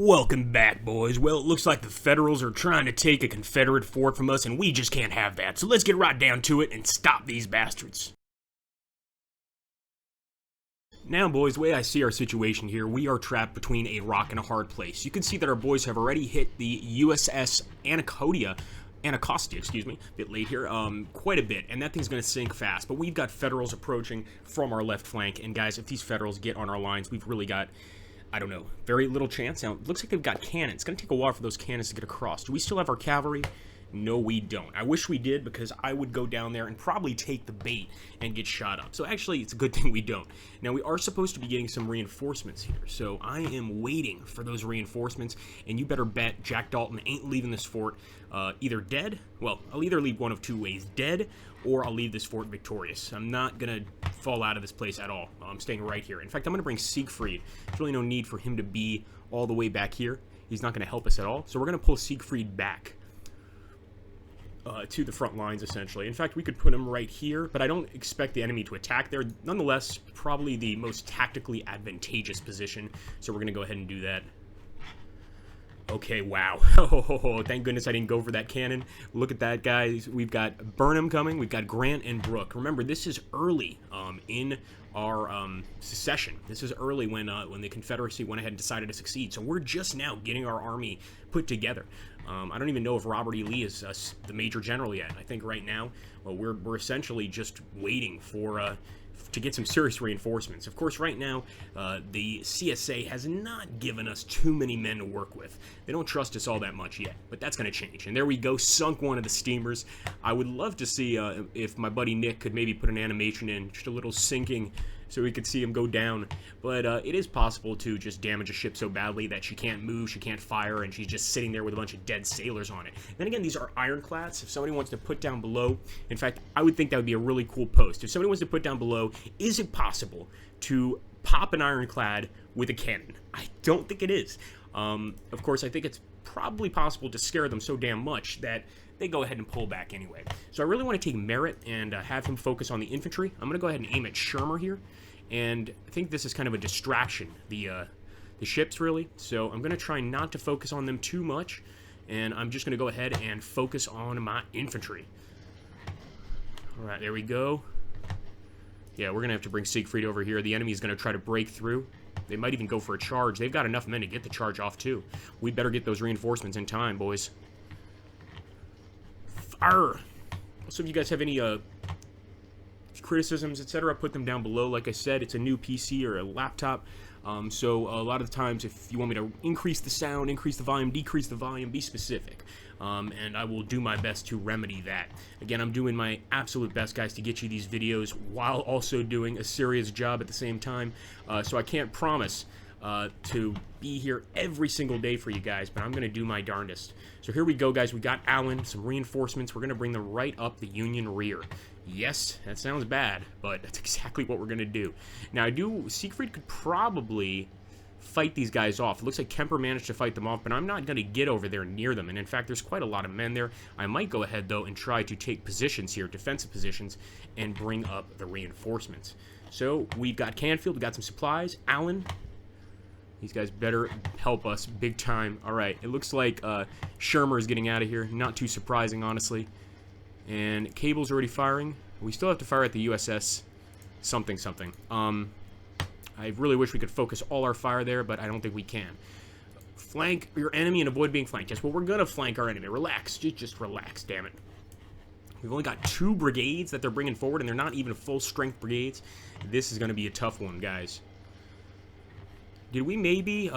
Welcome back, boys. Well, it looks like the Federals are trying to take a Confederate fort from us, and we just can't have that. So let's get right down to it and stop these bastards. Now, boys, the way I see our situation here, we are trapped between a rock and a hard place. You can see that our boys have already hit the USS Anacostia, a bit late here, quite a bit, and that thing's going to sink fast. But we've got Federals approaching from our left flank, and guys, if these Federals get on our lines, we've really got, I don't know, very little chance. Now, it looks like they've got cannons. It's going to take a while for those cannons to get across. Do we still have our cavalry? No, we don't. I wish we did, because I would go down there and probably take the bait and get shot up. So actually, it's a good thing we don't. Now, we are supposed to be getting some reinforcements here, so I am waiting for those reinforcements, and you better bet Jack Dalton ain't leaving this fort either dead. Well, I'll either leave one of two ways, dead, or I'll leave this fort victorious. I'm not going to fall out of this place at all. I'm staying right here. In fact, I'm going to bring Siegfried. There's really no need for him to be all the way back here. He's not going to help us at all, so we're going to pull Siegfried back to the front lines, essentially. In fact, we could put him right here, but I don't expect the enemy to attack there. Nonetheless, probably the most tactically advantageous position, so we're going to go ahead and do that. Okay, wow. Oh, thank goodness I didn't go for that cannon. Look at that, guys. We've got Burnham coming. We've got Grant and Brooke. Remember, this is early in our secession. This is early when the Confederacy went ahead and decided to succeed. So we're just now getting our army put together. I don't even know if Robert E. Lee is the major general yet. I think right now we're essentially just waiting for to get some serious reinforcements. Of course, right now, the CSA has not given us too many men to work with. They don't trust us all that much yet, but that's going to change. And there we go, sunk one of the steamers. I would love to see if my buddy Nick could maybe put an animation in, just a little sinking, so we could see him go down. But it is possible to just damage a ship so badly that she can't move, she can't fire, and she's just sitting there with a bunch of dead sailors on it. Then again, these are ironclads. If somebody wants to put down below, in fact, I would think that would be a really cool post. If somebody wants to put down below, is it possible to pop an ironclad with a cannon? I don't think it is. Of course, I think it's probably possible to scare them so damn much that they go ahead and pull back anyway. So I really want to take Merritt and have him focus on the infantry. I'm going to go ahead and aim at Shermer here. And I think this is kind of a distraction, the ships, really. So I'm going to try not to focus on them too much. And I'm just going to go ahead and focus on my infantry. All right, there we go. Yeah, we're going to have to bring Siegfried over here. The enemy is going to try to break through. They might even go for a charge. They've got enough men to get the charge off, too. We better get those reinforcements in time, boys. Fire! Also, if you guys have any criticisms, etc., put them down below. Like I said, it's a new PC or a laptop, so a lot of the times if you want me to increase the sound, increase the volume, decrease the volume, be specific, and I will do my best to remedy that. Again, I'm doing my absolute best, guys, to get you these videos while also doing a serious job at the same time, so I can't promise to be here every single day for you guys, but I'm going to do my darndest. So here we go, guys. We got Allen, some reinforcements. We're going to bring them right up the Union rear. Yes, that sounds bad, but that's exactly what we're going to do. Now, Siegfried could probably fight these guys off. It looks like Kemper managed to fight them off, but I'm not going to get over there near them. And in fact, there's quite a lot of men there. I might go ahead, though, and try to take positions here, defensive positions, and bring up the reinforcements. So we've got Canfield, we've got some supplies. Allen, these guys better help us big time. All right, it looks like Shermer is getting out of here. Not too surprising, honestly. And Cable's already firing. We still have to fire at the USS something. I really wish we could focus all our fire there, but I don't think we can. Flank your enemy and avoid being flanked. Yes, well, we're going to flank our enemy. Relax. Just relax, damn it. We've only got 2 brigades that they're bringing forward, and they're not even full-strength brigades. This is going to be a tough one, guys. Did we maybe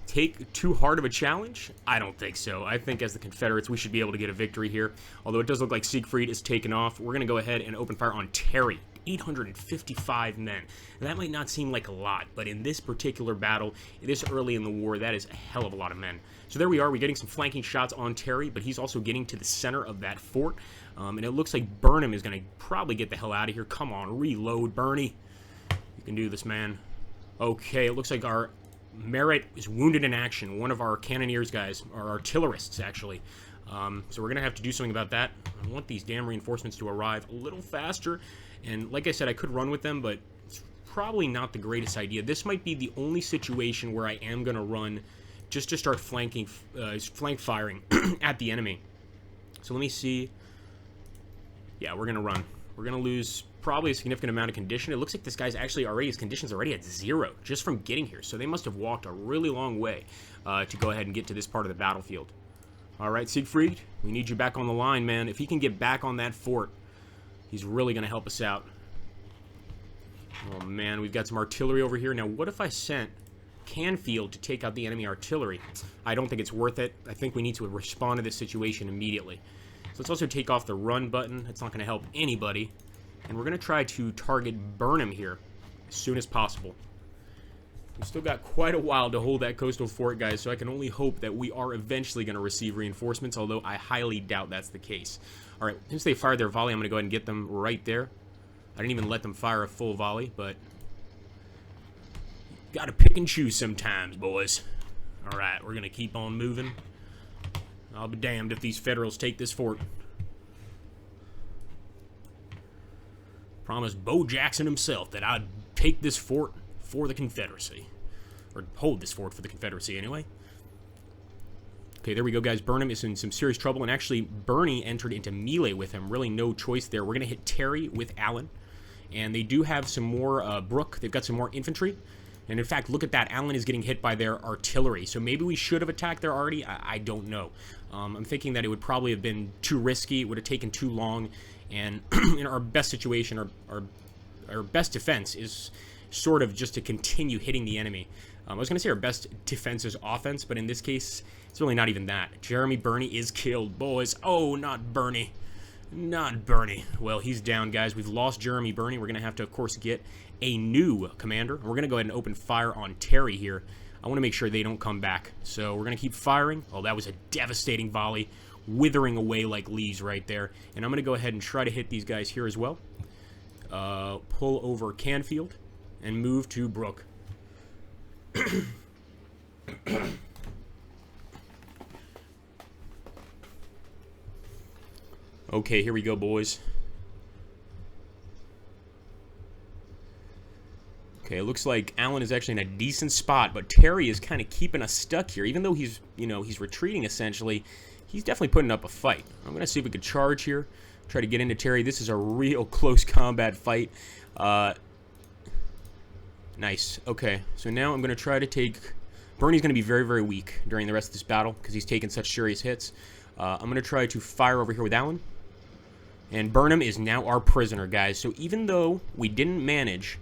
take too hard of a challenge? I don't think so. I think as the Confederates, we should be able to get a victory here. Although it does look like Siegfried is taken off. We're going to go ahead and open fire on Terry. 855 men. And that might not seem like a lot, but in this particular battle, this early in the war, that is a hell of a lot of men. So there we are. We're getting some flanking shots on Terry, but he's also getting to the center of that fort. And it looks like Burnham is going to probably get the hell out of here. Come on, reload, Bernie. You can do this, man. Okay, it looks like our Merritt is wounded in action. One of our cannoneers guys, or artillerists, actually. So we're going to have to do something about that. I want these damn reinforcements to arrive a little faster. And like I said, I could run with them, but it's probably not the greatest idea. This might be the only situation where I am going to run just to start flank firing at the enemy. So let me see. Yeah, we're gonna run. We're gonna lose probably a significant amount of condition. It looks like this guy's actually already, his condition's already at 0 just from getting here. So they must have walked a really long way to go ahead and get to this part of the battlefield. All right, Siegfried, we need you back on the line, man. If he can get back on that fort, he's really gonna help us out. Oh man, we've got some artillery over here. Now, what if I sent Canfield to take out the enemy artillery? I don't think it's worth it. I think we need to respond to this situation immediately. So let's also take off the run button. It's not going to help anybody. And we're going to try to target Burnham here as soon as possible. We've still got quite a while to hold that coastal fort, guys, so I can only hope that we are eventually going to receive reinforcements, although I highly doubt that's the case. All right, since they fired their volley, I'm going to go ahead and get them right there. I didn't even let them fire a full volley, but gotta pick and choose sometimes, boys. All right, we're going to keep on moving. I'll be damned if these Federals take this fort. Promised Bo Jackson himself that I'd take this fort for the Confederacy. Or hold this fort for the Confederacy, anyway. Okay, there we go, guys. Burnham is in some serious trouble, and actually, Bernie entered into melee with him. Really no choice there. We're going to hit Terry with Allen. And they do have some more Brooke. They've got some more infantry. And in fact, look at that. Allen is getting hit by their artillery. So maybe we should have attacked there already. I don't know. I'm thinking that it would probably have been too risky. It would have taken too long. And in our best situation, our best defense is sort of just to continue hitting the enemy. I was going to say our best defense is offense, but in this case, it's really not even that. Jeremy Burney is killed, boys. Oh, not Bernie. Not Bernie. Well, he's down, guys. We've lost Jeremy Burney. We're going to have to, of course, get a new commander. We're going to go ahead and open fire on Terry here. I want to make sure they don't come back. So we're going to keep firing. Oh, that was a devastating volley, withering away like leaves right there. And I'm going to go ahead and try to hit these guys here as well. Pull over Canfield and move to Brooke. Okay, here we go, boys. Okay, it looks like Allen is actually in a decent spot, but Terry is kind of keeping us stuck here. Even though he's, he's retreating essentially, he's definitely putting up a fight. I'm going to see if we could charge here, try to get into Terry. This is a real close combat fight. Nice. Okay, so now I'm going to try to take... Bernie's going to be very, very weak during the rest of this battle because he's taken such serious hits. I'm going to try to fire over here with Allen. And Burnham is now our prisoner, guys. So even though we didn't manage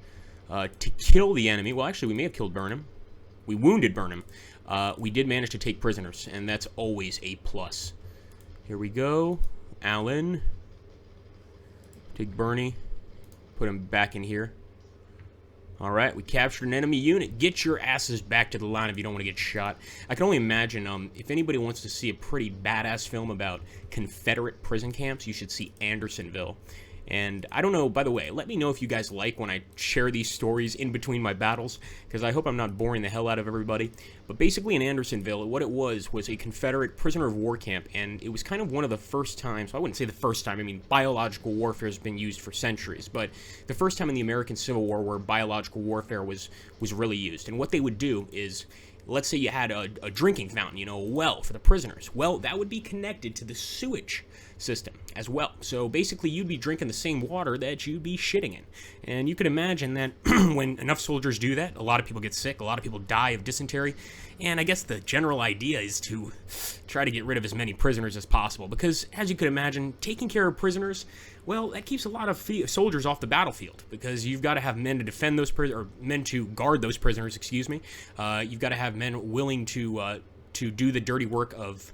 to kill the enemy... Well, actually, we may have killed Burnham. We wounded Burnham. We did manage to take prisoners, and that's always a plus. Here we go. Allen. Take Bernie. Put him back in here. Alright, we captured an enemy unit. Get your asses back to the line if you don't want to get shot. I can only imagine, if anybody wants to see a pretty badass film about Confederate prison camps, you should see Andersonville. And I don't know, by the way, let me know if you guys like when I share these stories in between my battles, because I hope I'm not boring the hell out of everybody. But basically in Andersonville, what it was a Confederate prisoner of war camp, and it was kind of one of the first times, I wouldn't say the first time, I mean, biological warfare has been used for centuries, but the first time in the American Civil War where biological warfare was really used. And what they would do is, let's say you had a drinking fountain, a well for the prisoners. Well, that would be connected to the sewage system as well. So basically, you'd be drinking the same water that you'd be shitting in. And you could imagine that when enough soldiers do that, a lot of people get sick, a lot of people die of dysentery. And I guess the general idea is to try to get rid of as many prisoners as possible. Because, as you could imagine, taking care of prisoners, well, that keeps a lot of soldiers off the battlefield. Because you've got to have men to defend those prisoners, or men to guard those prisoners, excuse me. You've got to have men willing to do the dirty work of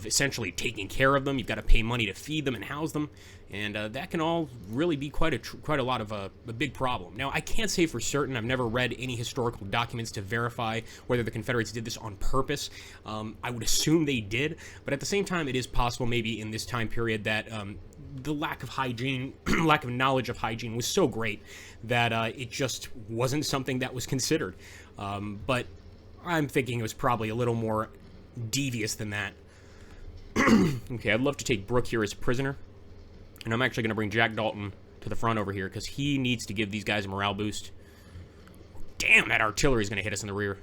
essentially taking care of them. You've got to pay money to feed them and house them, and that can all really be quite a lot of a big problem. Now, I can't say for certain. I've never read any historical documents to verify whether the Confederates did this on purpose. I would assume they did, but at the same time, it is possible maybe in this time period that the lack of hygiene, lack of knowledge of hygiene was so great that it just wasn't something that was considered. But I'm thinking it was probably a little more devious than that. Okay, I'd love to take Brooke here as a prisoner. And I'm actually going to bring Jack Dalton to the front over here, because he needs to give these guys a morale boost. Damn, that artillery is going to hit us in the rear.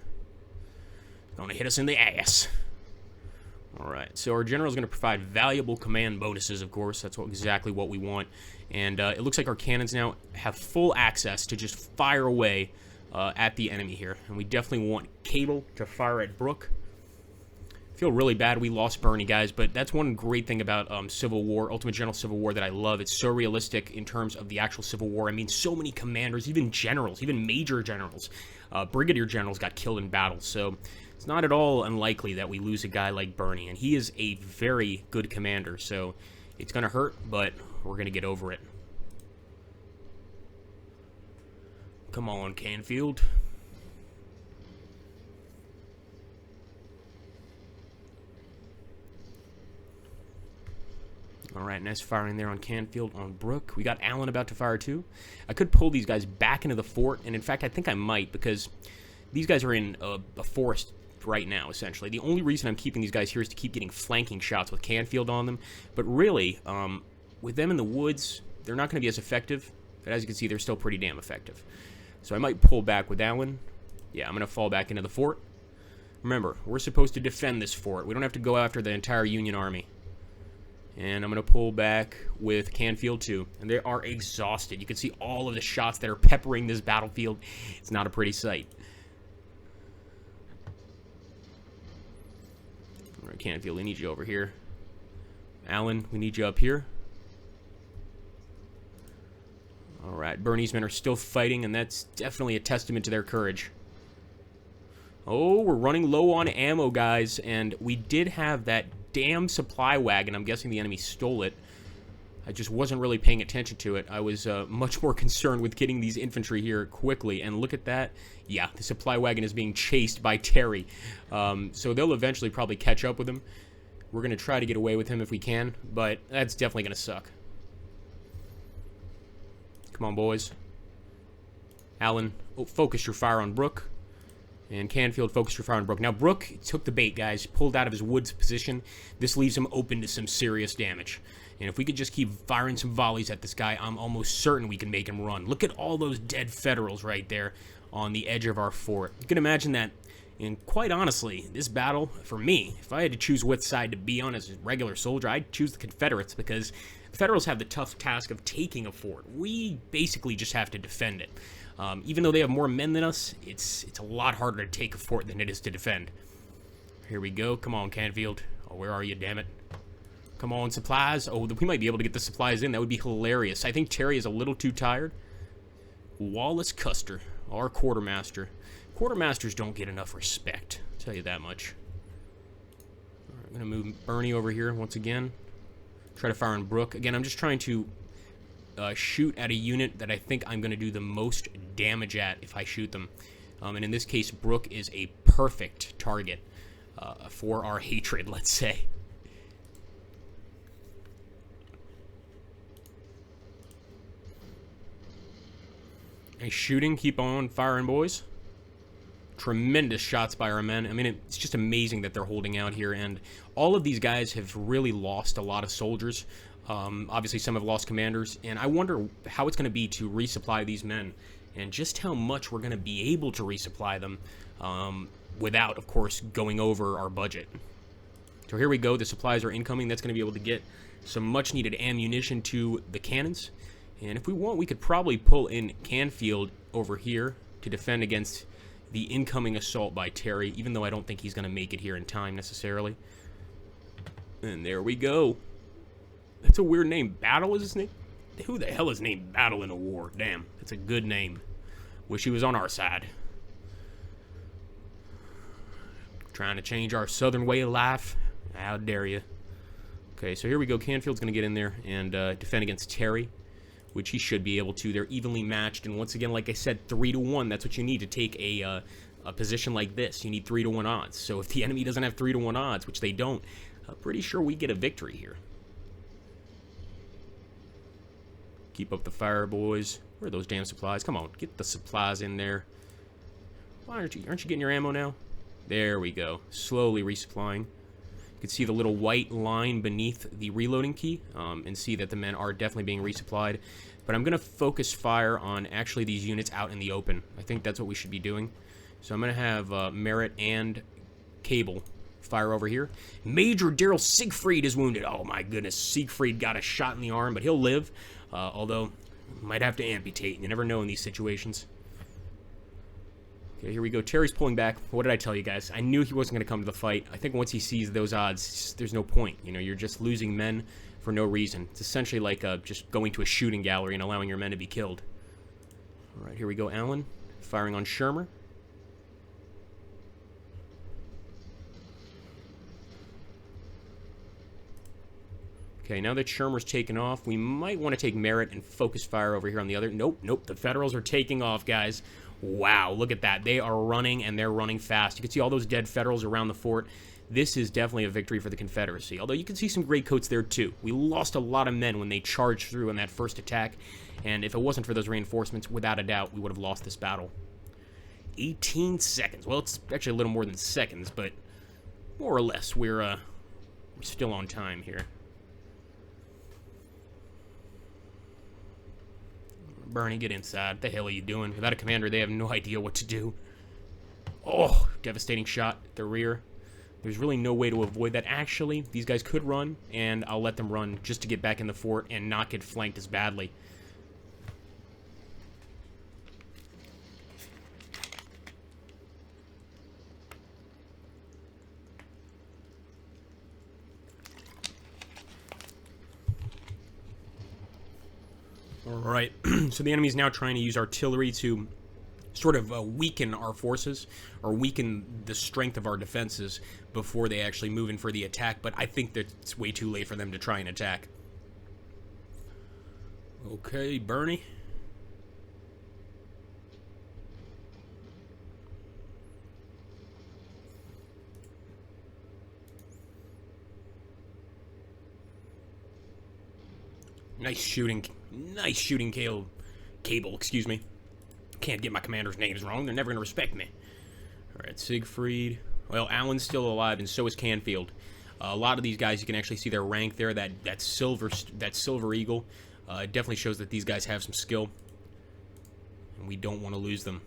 Gonna hit us in the ass. Alright, so our general is going to provide valuable command bonuses, of course. That's exactly what we want. And it looks like our cannons now have full access to just fire away at the enemy here. And we definitely want Cable to fire at Brook. Feel really bad we lost Bernie, guys, but that's one great thing about Civil War, Ultimate General Civil War, that I love. It's so realistic in terms of the actual Civil War. I mean, so many commanders, even generals, even major generals, brigadier generals got killed in battle. So it's not at all unlikely that we lose a guy like Bernie, and he is a very good commander. So it's going to hurt, but we're going to get over it. Come on, Canfield. Alright, nice firing there on Canfield, on Brook. We got Allen about to fire too. I could pull these guys back into the fort, and in fact, I think I might, because these guys are in a forest right now, essentially. The only reason I'm keeping these guys here is to keep getting flanking shots with Canfield on them. But really, with them in the woods, they're not going to be as effective. But as you can see, they're still pretty damn effective. So I might pull back with Allen. Yeah, I'm going to fall back into the fort. Remember, we're supposed to defend this fort. We don't have to go after the entire Union Army. And I'm going to pull back with Canfield too. And they are exhausted. You can see all of the shots that are peppering this battlefield. It's not a pretty sight. All right, Canfield, we need you over here. Allen, we need you up here. All right, Bernie's men are still fighting, and that's definitely a testament to their courage. Oh, we're running low on ammo, guys, and we did have that damn supply wagon. I'm guessing the enemy stole it. I just wasn't really paying attention to it. I was much more concerned with getting these infantry here quickly, and look at that. Yeah, the supply wagon is being chased by Terry. So they'll eventually probably catch up with him. We're going to try to get away with him if we can, but that's definitely going to suck. Come on, boys. Allen, focus your fire on Brook. And Canfield, focus your fire on Brook. Now, Brook took the bait, guys. Pulled out of his woods position. This leaves him open to some serious damage. And if we could just keep firing some volleys at this guy, I'm almost certain we can make him run. Look at all those dead Federals right there on the edge of our fort. You can imagine that. And quite honestly, this battle, for me, if I had to choose which side to be on as a regular soldier, I'd choose the Confederates, because the Federals have the tough task of taking a fort. We basically just have to defend it. Even though they have more men than us, it's a lot harder to take a fort than it is to defend. Here we go. Come on, Canfield. Oh, where are you, damn it? Come on, supplies. Oh, we might be able to get the supplies in. That would be hilarious. I think Terry is a little too tired. Wallace Custer, our quartermaster. Quartermasters don't get enough respect, I'll tell you that much. All right, I'm going to move Bernie over here once again. Try to fire on Brook. Again, I'm just trying to shoot at a unit that I think I'm going to do the most damage at if I shoot them. And in this case, Brook is a perfect target for our hatred, let's say. Nice shooting. Keep on firing, boys. Tremendous shots by our men. I mean, it's just amazing that they're holding out here, and all of these guys have really lost a lot of soldiers. Obviously, some have lost commanders, and I wonder how it's going to be to resupply these men, and just how much we're going to be able to resupply them without, of course, going over our budget. So here we go. The supplies are incoming. That's going to be able to get some much-needed ammunition to the cannons, and if we want, we could probably pull in Canfield over here to defend against the incoming assault by Terry, even though I don't think he's going to make it here in time necessarily. And there we go. That's a weird name. Battle is his name? Who the hell is named Battle in a war? Damn, that's a good name. Wish he was on our side. Trying to change our southern way of life? How dare you? Okay, so here we go. Canfield's going to get in there and defend against Terry, which he should be able to. They're evenly matched, and once again, like I said, 3-to-1. That's what you need to take a position like this. You need 3-to-1 odds. So if the enemy doesn't have 3-to-1 odds, which they don't, I'm pretty sure we get a victory here. Keep up the fire, boys. Where are those damn supplies? Come on, get the supplies in there. Why aren't you getting your ammo now? There we go. Slowly resupplying. You can see the little white line beneath the reloading key, and see that the men are definitely being resupplied. But I'm going to focus fire on actually these units out in the open. I think that's what we should be doing. So I'm going to have Merritt and Cable fire over here. Major Daryl Siegfried is wounded. Oh my goodness, Siegfried got a shot in the arm, but he'll live. Although, might have to amputate. You never know in these situations. Okay, here we go. Terry's pulling back. What did I tell you guys? I knew he wasn't going to come to the fight. I think once he sees those odds, there's no point. You know, you're just losing men for no reason. It's essentially like just going to a shooting gallery and allowing your men to be killed. All right, here we go. Allen firing on Shermer. Okay, now that Shermer's taken off, we might want to take Merritt and focus fire over here on the other. Nope, nope, the Federals are taking off, guys. Wow, look at that. They are running, and they're running fast. You can see all those dead Federals around the fort. This is definitely a victory for the Confederacy, although you can see some gray coats there, too. We lost a lot of men when they charged through in that first attack, and if it wasn't for those reinforcements, without a doubt, we would have lost this battle. 18 seconds. Well, it's actually a little more than seconds, but more or less, we're still on time here. Bernie, get inside. What the hell are you doing? Without a commander, they have no idea what to do. Oh, devastating shot at the rear. There's really no way to avoid that. Actually, these guys could run, and I'll let them run just to get back in the fort and not get flanked as badly. Alright, so the enemy's now trying to use artillery to sort of weaken our forces, or weaken the strength of our defenses before they actually move in for the attack, but I think that it's way too late for them to try and attack. Okay, Bernie. Nice shooting. Nice shooting, Cable, excuse me. Can't get my commander's names wrong. They're never going to respect me. Alright, Siegfried. Well, Allen's still alive, and so is Canfield. A lot of these guys, you can actually see their rank there. That silver eagle definitely shows that these guys have some skill. And we don't want to lose them.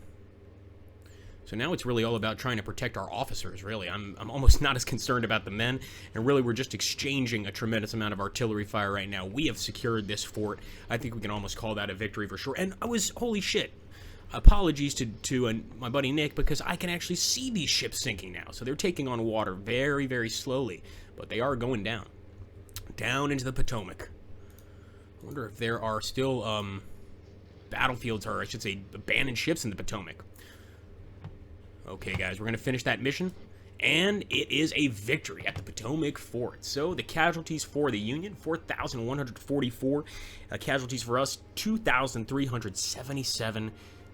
So now it's really all about trying to protect our officers, really. I'm almost not as concerned about the men, and really we're just exchanging a tremendous amount of artillery fire right now. We have secured this fort. I think we can almost call that a victory for sure. And holy shit. Apologies to my buddy Nick, because I can actually see these ships sinking now. So they're taking on water very, very slowly, but they are going down. Down into the Potomac. I wonder if there are still battlefields, or I should say abandoned ships in the Potomac. Okay, guys, we're going to finish that mission, and it is a victory at the Potomac Fort. So the casualties for the Union, 4,144. Casualties for us, 2,377.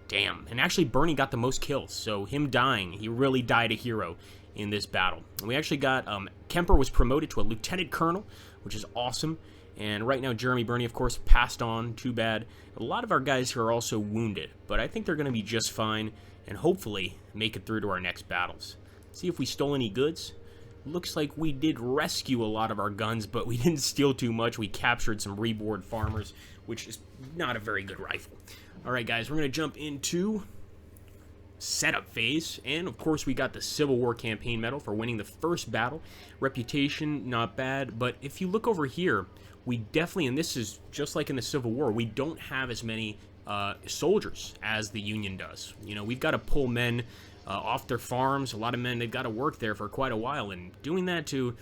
Damn. And actually, Bernie got the most kills, so him dying, he really died a hero in this battle. And we actually got, Kemper was promoted to a lieutenant colonel, which is awesome. And right now, Jeremy Burney, of course, passed on. Too bad. A lot of our guys here are also wounded, but I think they're going to be just fine, and hopefully make it through to our next battles. See if we stole any goods. Looks like we did rescue a lot of our guns, but we didn't steal too much. We captured some reboard farmers, which is not a very good rifle. Alright guys, we're going to jump into setup phase, and of course we got the Civil War Campaign Medal for winning the first battle. Reputation, not bad, but if you look over here, we definitely, and this is just like in the Civil War, we don't have as many soldiers as the Union does. You know, we've got to pull men off their farms. A lot of men, they've got to work there for quite a while, and doing that to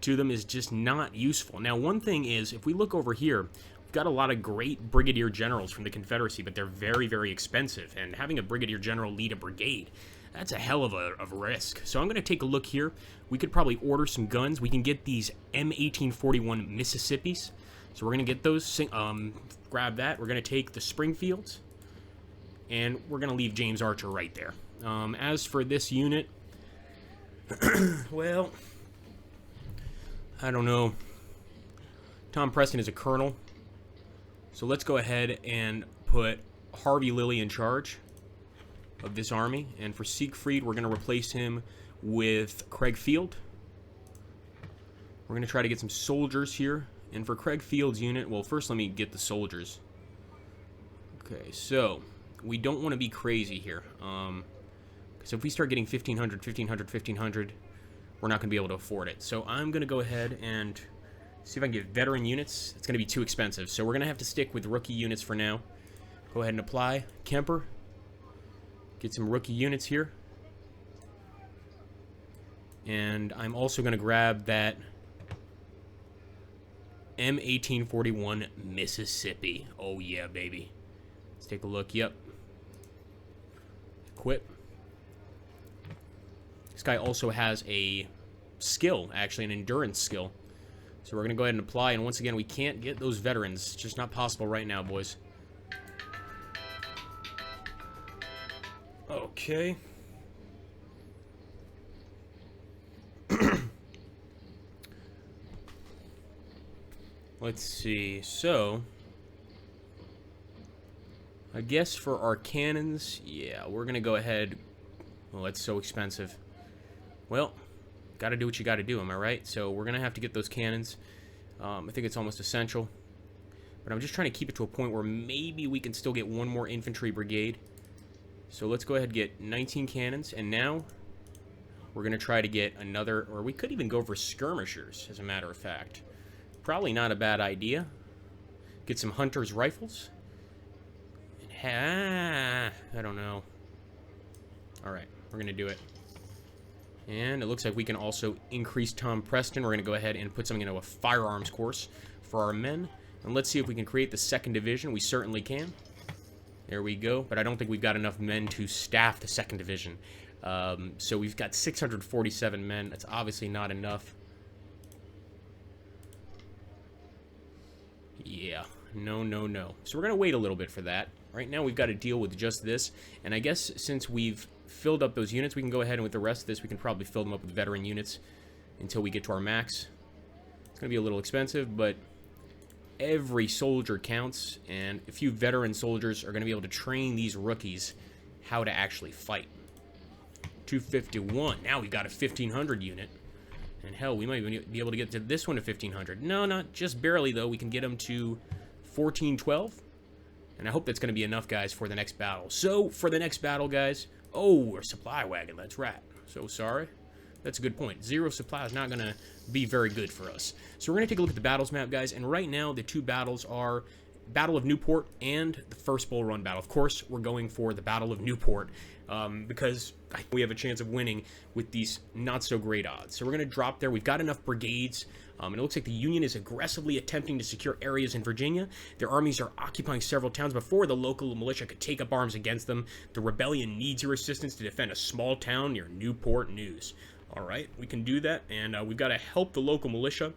them is just not useful. Now, one thing is, if we look over here, we've got a lot of great brigadier generals from the Confederacy, but they're very, very expensive, and having a brigadier general lead a brigade, that's a hell of a risk. So I'm going to take a look here. We could probably order some guns. We can get these M1841 Mississippis. So we're going to get those, grab that. We're going to take the Springfields, and we're going to leave James Archer right there. As for this unit, well, I don't know. Tom Preston is a colonel, so let's go ahead and put Harvey Lilly in charge of this army. And for Siegfried, we're going to replace him with Craig Field. We're going to try to get some soldiers here. And for Craig Field's unit, well, first let me get the soldiers. Okay, so we don't want to be crazy here. Because if we start getting 1,500, 1,500, 1,500, we're not going to be able to afford it. So I'm going to go ahead and see if I can get veteran units. It's going to be too expensive, so we're going to have to stick with rookie units for now. Go ahead and apply. Kemper. Get some rookie units here. And I'm also going to grab that M1841 Mississippi. Oh, yeah, baby. Let's take a look. Yep. Equip. This guy also has a skill, actually, an endurance skill. So we're going to go ahead and apply. And once again, we can't get those veterans. It's just not possible right now, boys. Okay. Let's see. So, I guess for our cannons, yeah, we're going to go ahead. Well, that's so expensive. Well, got to do what you got to do, am I right? So we're going to have to get those cannons. I think it's almost essential. But I'm just trying to keep it to a point where maybe we can still get one more infantry brigade. So let's go ahead and get 19 cannons. And now we're going to try to get another, or we could even go for skirmishers, as a matter of fact. Probably not a bad idea. Get some hunter's rifles. I don't know. Alright, we're going to do it. And it looks like we can also increase Tom Preston. We're going to go ahead and put something into a firearms course for our men. And let's see if we can create the 2nd Division. We certainly can. There we go. But I don't think we've got enough men to staff the 2nd Division. So we've got 647 men. That's obviously not enough. Yeah. No, no, no. So we're going to wait a little bit for that. Right now we've got to deal with just this. And I guess since we've filled up those units, we can go ahead and with the rest of this, we can probably fill them up with veteran units until we get to our max. It's going to be a little expensive, but every soldier counts. And a few veteran soldiers are going to be able to train these rookies how to actually fight. 251. Now we've got a 1,500 unit. And hell, we might even be able to get to this one to 1,500. No, not just barely, though. We can get them to 1,412. And I hope that's going to be enough, guys, for the next battle. So, for the next battle, guys... Oh, a supply wagon. That's right. So sorry. That's a good point. 0 supply is not going to be very good for us. So we're going to take a look at the battles map, guys. And right now, the 2 battles are Battle of Newport and the first Bull Run battle. Of course, we're going for the Battle of Newport because we have a chance of winning with these not-so-great odds. So we're going to drop there. We've got enough brigades. And it looks like the Union is aggressively attempting to secure areas in Virginia. Their armies are occupying several towns before the local militia could take up arms against them. The rebellion needs your assistance to defend a small town near Newport News. All right, we can do that, and we've got to help the local militia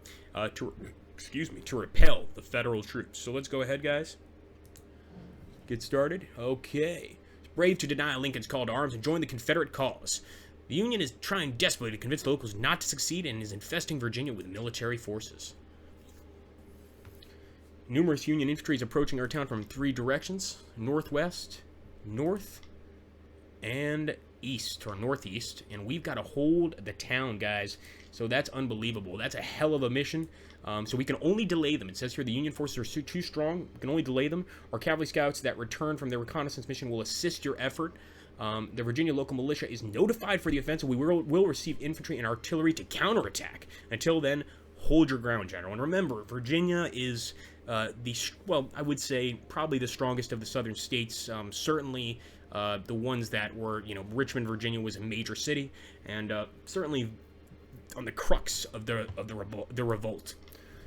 to repel the federal troops. So let's go ahead, guys. Get started. Okay. It's brave to deny Lincoln's call to arms and join the Confederate cause. The Union is trying desperately to convince the locals not to succeed and is infesting Virginia with military forces. Numerous Union infantry is approaching our town from 3 directions: northwest, north, and east, or northeast. And we've got to hold the town, guys. So that's unbelievable. That's a hell of a mission. So we can only delay them. It says here the Union forces are too strong. We can only delay them. Our cavalry scouts that return from their reconnaissance mission will assist your effort. The Virginia local militia is notified for the offensive. We will receive infantry and artillery to counterattack. Until then, hold your ground, General. And remember, Virginia is I would say probably the strongest of the southern states. Certainly the ones that were, Richmond, Virginia was a major city, and certainly on the crux of the revolt.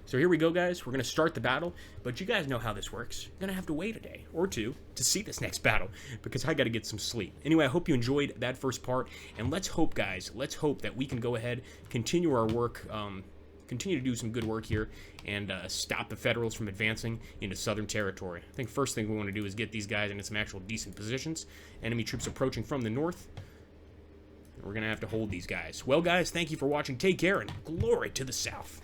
So here we go, guys. We're going to start the battle, but you guys know how this works. You're going to have to wait a day or 2 to see this next battle, because I got to get some sleep. Anyway, I hope you enjoyed that first part, and let's hope, guys, that we can go ahead, continue our work, continue to do some good work here, and stop the Federals from advancing into Southern territory. I think first thing we want to do is get these guys into some actual decent positions. Enemy troops approaching from the north. We're going to have to hold these guys. Well, guys, thank you for watching. Take care, and glory to the South.